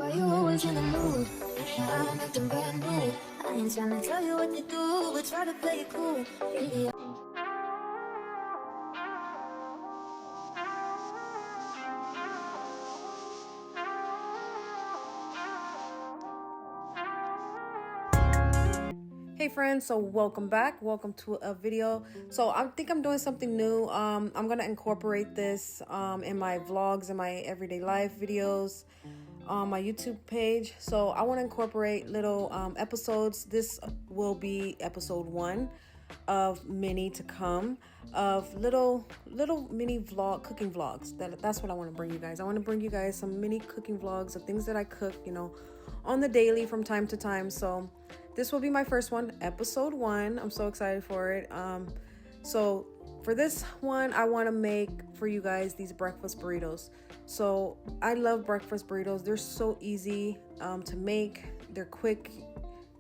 Why you always in the mood? I'm acting brand new. I ain't trying to tell you what to do, but try to play it cool. Baby, Hey friends, so welcome back. Welcome to a video. So I think I'm doing something new. I'm gonna incorporate this in my vlogs and my everyday life videos on my YouTube page. So I want to incorporate little episodes. This will be episode 1 of many to come, of little mini cooking vlogs. That's what I want to bring you guys. I want to bring you guys some mini cooking vlogs of things that I cook, on the daily from time to time. So this will be my first one, episode 1. I'm so excited for it. So for this one, I want to make for you guys these breakfast burritos. So I love breakfast burritos. They're so easy to make. They're quick.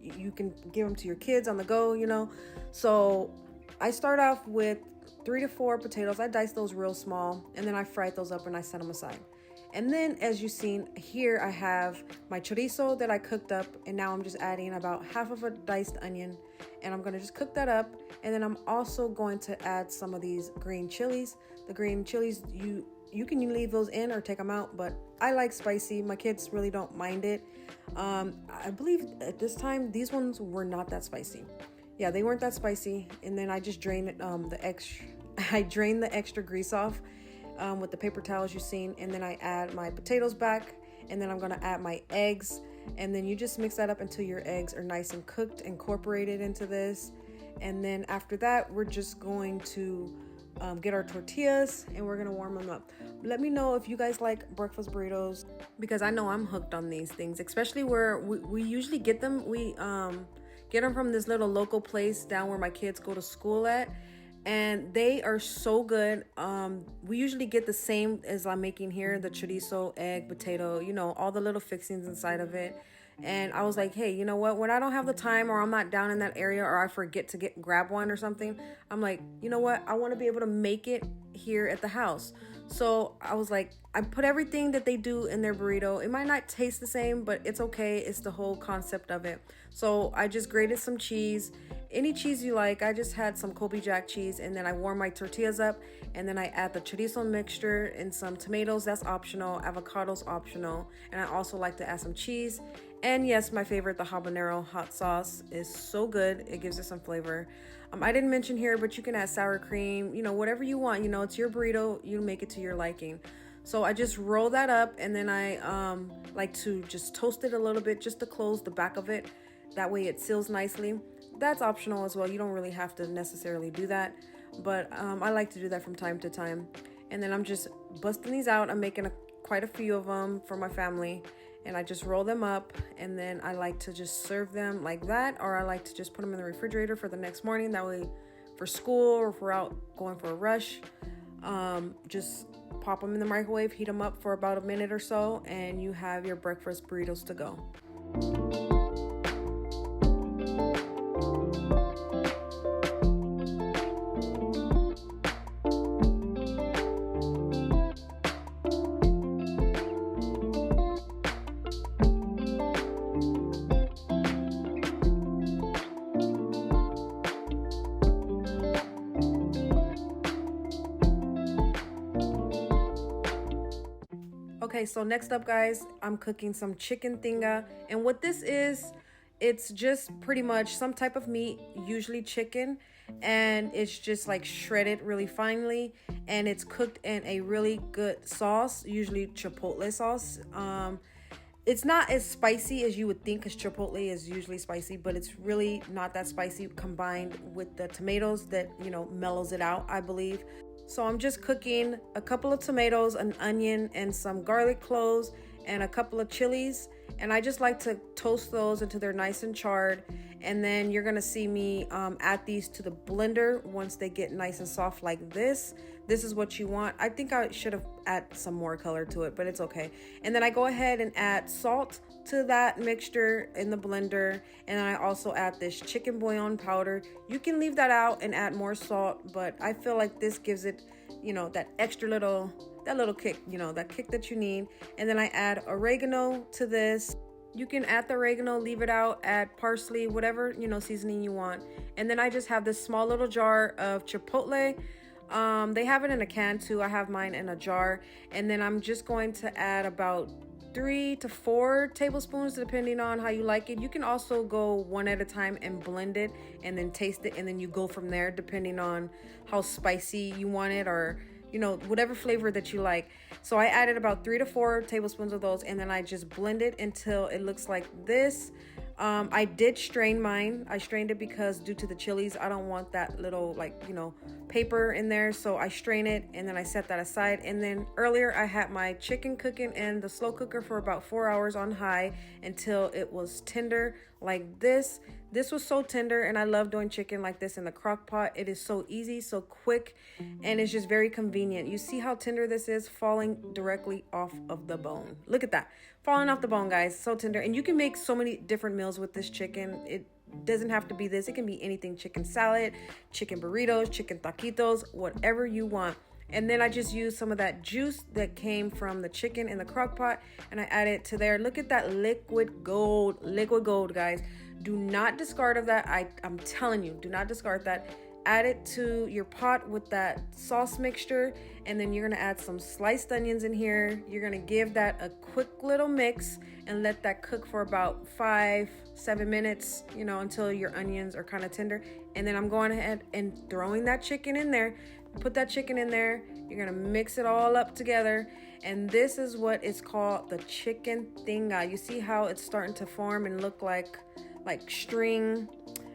You can give them to your kids on the go, So I start off with 3 to 4 potatoes. I dice those real small, and then I fried those up and I set them aside. And then, as you've seen here, I have my chorizo that I cooked up, and now I'm just adding about half of a diced onion, and I'm going to just cook that up. And then I'm also going to add some of these green chilies. The green chilies, you can leave those in or take them out, but I like spicy. My kids really don't mind it. I believe at this time, these ones were not that spicy. Yeah, they weren't that spicy. And then I just drained I drained the extra grease off with the paper towels you've seen, and then I add my potatoes back, and then I'm going to add my eggs, and then you just mix that up until your eggs are nice and cooked, incorporated into this. And then after that, we're just going to get our tortillas, and we're going to warm them up. Let me know if you guys like breakfast burritos, because I know I'm hooked on these things, especially where we usually get them. We get them from this little local place down where my kids go to school at. And they are so good. We usually get the same as I'm making here, the chorizo, egg, potato, all the little fixings inside of it. And I was like, hey, you know what? When I don't have the time, or I'm not down in that area, or I forget to grab one or something, I'm like, you know what? I want to be able to make it here at the house. So I was like, I put everything that they do in their burrito. It might not taste the same, but it's okay. It's the whole concept of it. So I just grated some cheese, any cheese you like. I just had some Colby Jack cheese, and then I warm my tortillas up, and then I add the chorizo mixture and some tomatoes. That's optional. Avocado's optional. And I also like to add some cheese. And yes, my favorite, the habanero hot sauce, is so good. It gives it some flavor. I didn't mention here, but you can add sour cream, whatever you want. It's your burrito. You make it to your liking. So I just roll that up, and then I like to just toast it a little bit just to close the back of it. That way it seals nicely. That's optional as well. You don't really have to necessarily do that, but I like to do that from time to time. And then I'm just busting these out. I'm making quite a few of them for my family, and I just roll them up, and then I like to just serve them like that, or I like to just put them in the refrigerator for the next morning. That way for school, or if we're out going for a rush, just pop them in the microwave, heat them up for about a minute or so, and you have your breakfast burritos to go. Okay, so next up, guys, I'm cooking some chicken tinga. And what this is, it's just pretty much some type of meat, usually chicken, and it's just like shredded really finely, and it's cooked in a really good sauce, usually chipotle sauce. It's not as spicy as you would think, because chipotle is usually spicy, but it's really not that spicy, combined with the tomatoes that, mellows it out, I believe. So I'm just cooking a couple of tomatoes, an onion, and some garlic cloves, and a couple of chilies. And I just like to toast those until they're nice and charred. And then you're going to see me add these to the blender once they get nice and soft like this. This is what you want. I think I should have added some more color to it, but it's okay. And then I go ahead and add salt to that mixture in the blender. And then I also add this chicken bouillon powder. You can leave that out and add more salt, but I feel like this gives it, that extra little that little kick, you know, that kick that you need. And then I add oregano to this. You can add the oregano, leave it out, add parsley, whatever, you know, seasoning you want. And then I just have this small little jar of chipotle. They have it in a can too. I have mine in a jar. And then I'm just going to add about 3 to 4 tablespoons depending on how you like it. You can also go one at a time and blend it and then taste it, and then you go from there depending on how spicy you want it, or you know, whatever flavor that you like. So I added about 3 to 4 tablespoons of those, and then I just blend it until it looks like this. I did strain mine. I strained it because due to the chilies, I don't want that little, like, you know, paper in there. So I strain it and then I set that aside. And then earlier I had my chicken cooking in the slow cooker for about 4 hours on high until it was tender like this. This was so tender, and I love doing chicken like this in the crock pot. It is so easy, so quick, and it's just very convenient. You see how tender this is, falling directly off of the bone. Look at that, falling off the bone, guys. So tender. And you can make so many different meals with this chicken. It doesn't have to be this. It can be anything. Chicken salad, chicken burritos, chicken taquitos, whatever you want. And then I just used some of that juice that came from the chicken in the crock pot, and I add it to there. Look at that liquid gold, guys. Do not discard of that. I'm telling you, do not discard that. Add it to your pot with that sauce mixture, and then you're gonna add some sliced onions in here. You're gonna give that a quick little mix and let that cook for about 5-7 minutes, you know, until your onions are kind of tender. And then I'm going ahead and throwing that chicken in there. Put that chicken in there. You're gonna mix it all up together, and this is what is called the chicken tinga. You see how it's starting to form and look like string.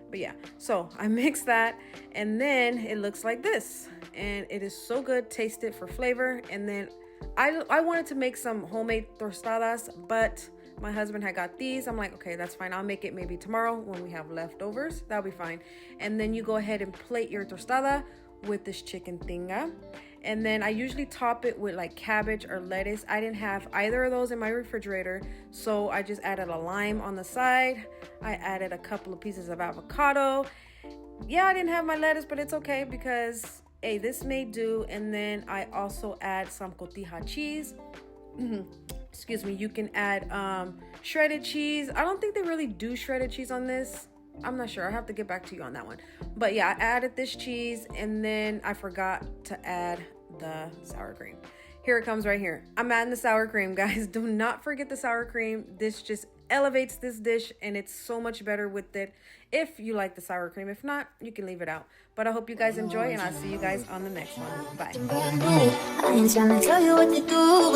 But yeah, so I mix that, and then it looks like this, and it is so good. Taste it for flavor. And then I wanted to make some homemade tostadas, but my husband had got these. I'm like, okay, that's fine. I'll make it maybe tomorrow when we have leftovers. That'll be fine. And then you go ahead and plate your tostada with this chicken tinga. And then I usually top it with like cabbage or lettuce. I didn't have either of those in my refrigerator, so I just added a lime on the side. I added a couple of pieces of avocado. Yeah, I didn't have my lettuce, but it's okay because, hey, this may do. And then I also add some cotija cheese. Excuse me. You can add shredded cheese. I don't think they really do shredded cheese on this. I'm not sure. I have to get back to you on that one. But yeah, I added this cheese, and then I forgot to add the sour cream. Here it comes right here. I'm adding the sour cream, guys. Do not forget the sour cream. This just elevates this dish, and it's so much better with it if you like the sour cream. If not, you can leave it out. But I hope you guys enjoy, and I'll see you guys on the next one. Bye. I ain't trying to tell you what to do, but